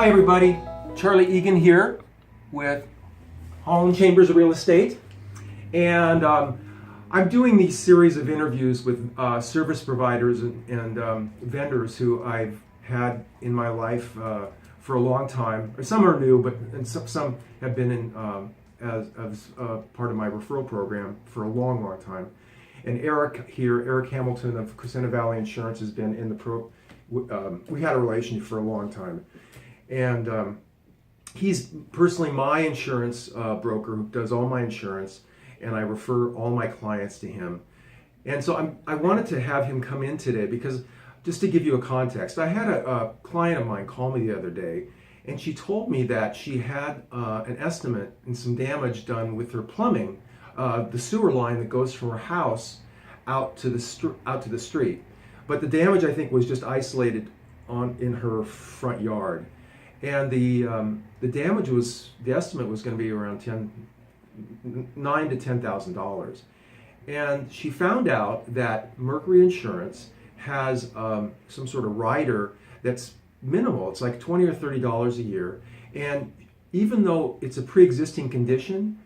Hi everybody, Charley Egan here with Holland Chambers of Real Estate, and I'm doing these series of interviews with service providers and vendors who I've had in my life for a long time. Some are new, but some have been in as part of my referral program for a long time. And Eric here, Eric Hamilton of Crescenta Valley Insurance, has been in the we had a relationship for a long time. And he's personally my insurance broker who does all my insurance, and I refer all my clients to him. And so I wanted to have him come in today because, just to give you a context, I had a client of mine call me the other day, and she told me that she had an estimate and some damage done with her plumbing, the sewer line that goes from her house out to the street. But the damage, I think, was just isolated in her front yard. And the damage was, the estimate was going to be around $9,000 to $10,000. And she found out that Mercury Insurance has some sort of rider that's minimal. It's like $20 or $30 a year. And even though it's a pre-existing condition,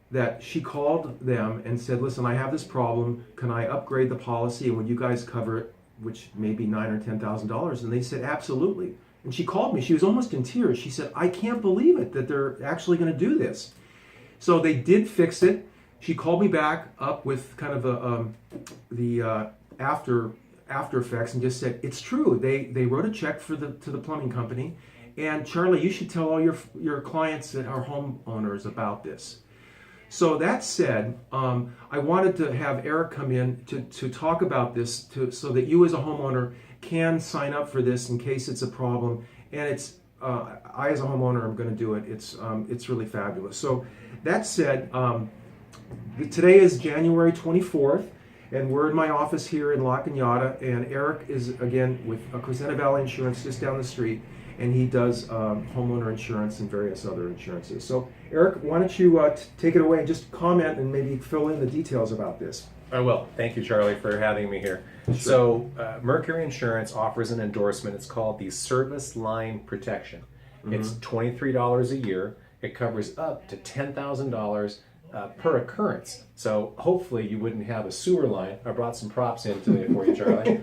that she called them and said, listen, I have this problem. Can I upgrade the policy? And would you guys cover it, which may be $9,000 or $10,000? And they said, absolutely. And she called me. She was almost in tears. She said, I can't believe it that they're actually going to do this. So they did fix it. She called me back up with kind of the after effects and just said, it's true. They wrote a check to the plumbing company. And Charley, you should tell all your clients that are homeowners about this. So that said, I wanted to have Eric come in to talk about this so that you as a homeowner can sign up for this in case it's a problem. And it's I as a homeowner am going to do it. It's really fabulous. So that said, today is January 24th, and we're in my office here in La Cañada, and Eric is again with Crescenta Valley Insurance just down the street, and he does homeowner insurance and various other insurances. So Eric, why don't you take it away and just comment and maybe fill in the details about this. I will. Thank you, Charley, for having me here. Sure. So Mercury Insurance offers an endorsement. It's called the Service Line Protection. Mm-hmm. It's $23 a year. It covers up to $10,000 per occurrence. So hopefully you wouldn't have a sewer line. I brought some props in today for you, Charley.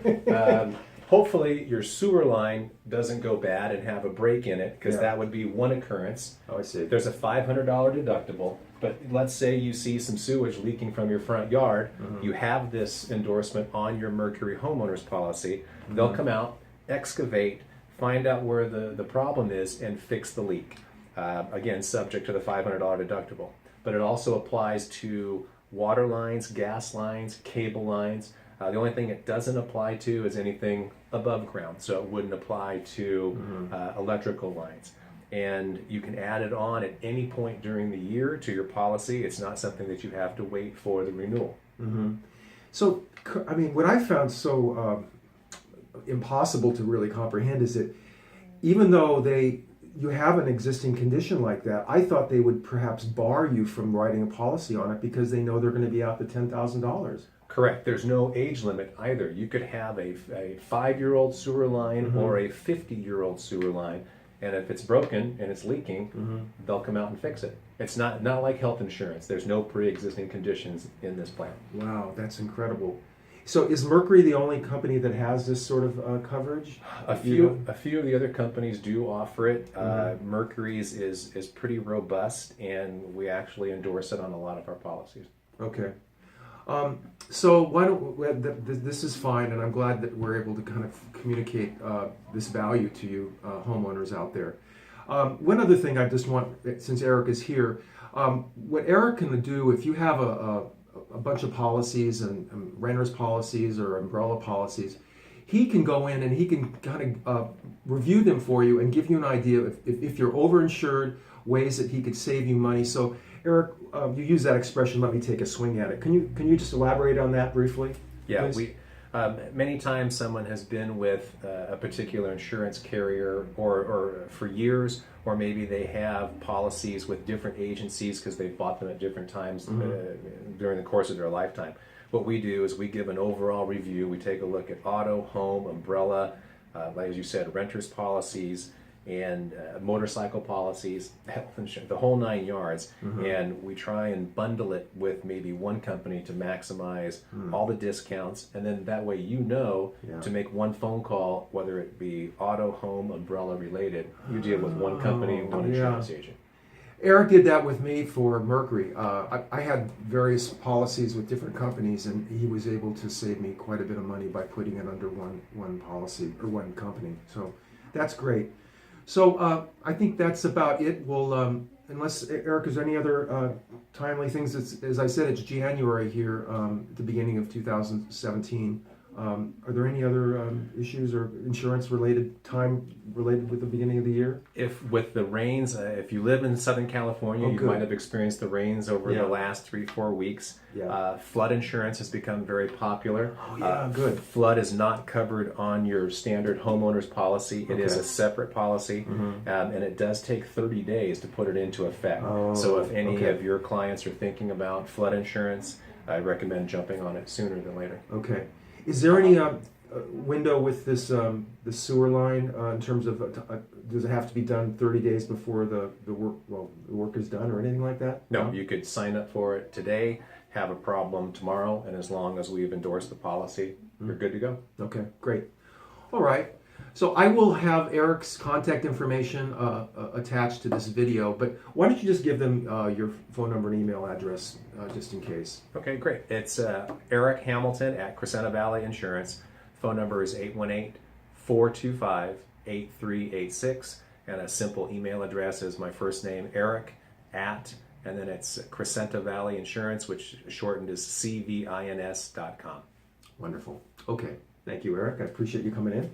Hopefully your sewer line doesn't go bad and have a break in it, because that would be one occurrence. Oh, I see. There's a $500 deductible, but let's say you see some sewage leaking from your front yard. Mm-hmm. You have this endorsement on your Mercury homeowners policy. Mm-hmm. They'll come out, excavate, find out where the problem is, and fix the leak. Again, subject to the $500 deductible. But it also applies to water lines, gas lines, cable lines. The only thing it doesn't apply to is anything above ground, so it wouldn't apply to electrical lines. And you can add it on at any point during the year to your policy. It's not something that you have to wait for the renewal. Mm-hmm. So, I mean, what I found so impossible to really comprehend is that even though you have an existing condition like that, I thought they would perhaps bar you from writing a policy on it because they know they're going to be out the $10,000. Correct. There's no age limit either. You could have a 5-year-old sewer line mm-hmm. or a 50-year-old sewer line, and if it's broken and it's leaking, mm-hmm. they'll come out and fix it. It's not like health insurance. There's no pre-existing conditions in this plan. Wow, that's incredible. So is Mercury the only company that has this sort of coverage? A few of the other companies do offer it. Mm-hmm. Mercury's is pretty robust, and we actually endorse it on a lot of our policies. Okay. So why don't this is fine, and I'm glad that we're able to kind of communicate this value to you homeowners out there. One other thing I just want, since Eric is here, what Eric can do if you have a bunch of policies and renters policies or umbrella policies, he can go in and he can kind of review them for you and give you an idea if you're overinsured, ways that he could save you money. So Eric, you use that expression, let me take a swing at it. Can you just elaborate on that briefly? Yeah, please? Many times someone has been with a particular insurance carrier or for years, or maybe they have policies with different agencies because they've bought them at different times mm-hmm. During the course of their lifetime. What we do is we give an overall review. We take a look at auto, home, umbrella, like as you said, renters policies, and motorcycle policies, health insurance, the whole 9 yards. And we try and bundle it with maybe one company to maximize all the discounts. And then that way to make one phone call, whether it be auto, home, umbrella related, you deal with one company, one insurance agent. Eric did that with me for Mercury. I had various policies with different companies, and he was able to save me quite a bit of money by putting it under one policy or one company. So that's great. So I think that's about it. We'll, unless, Eric, is there any other timely things? As I said, it's January here, at the beginning of 2017. Are there any other issues or insurance time related with the beginning of the year? If with the rains, if you live in Southern California, you might have experienced the rains over the last 3-4 weeks. Flood insurance has become very popular. Good. Flood is not covered on your standard homeowner's policy. It is a separate policy, and it does take 30 days to put it into effect. So if any of your clients are thinking about flood insurance, I recommend jumping on it sooner than later. Okay. Is there any window with this the sewer line in terms of does it have to be done 30 days before the work is done or anything like that? No, you could sign up for it today, have a problem tomorrow, and as long as we've endorsed the policy, you're good to go. Okay, great. All right. So I will have Eric's contact information attached to this video, but why don't you just give them your phone number and email address just in case. Okay, great. It's Eric Hamilton at Crescenta Valley Insurance. Phone number is 818-425-8386, and a simple email address is my first name, Eric, and then it's Crescenta Valley Insurance, which shortened is CVINS.com. Wonderful. Okay. Thank you, Eric. I appreciate you coming in.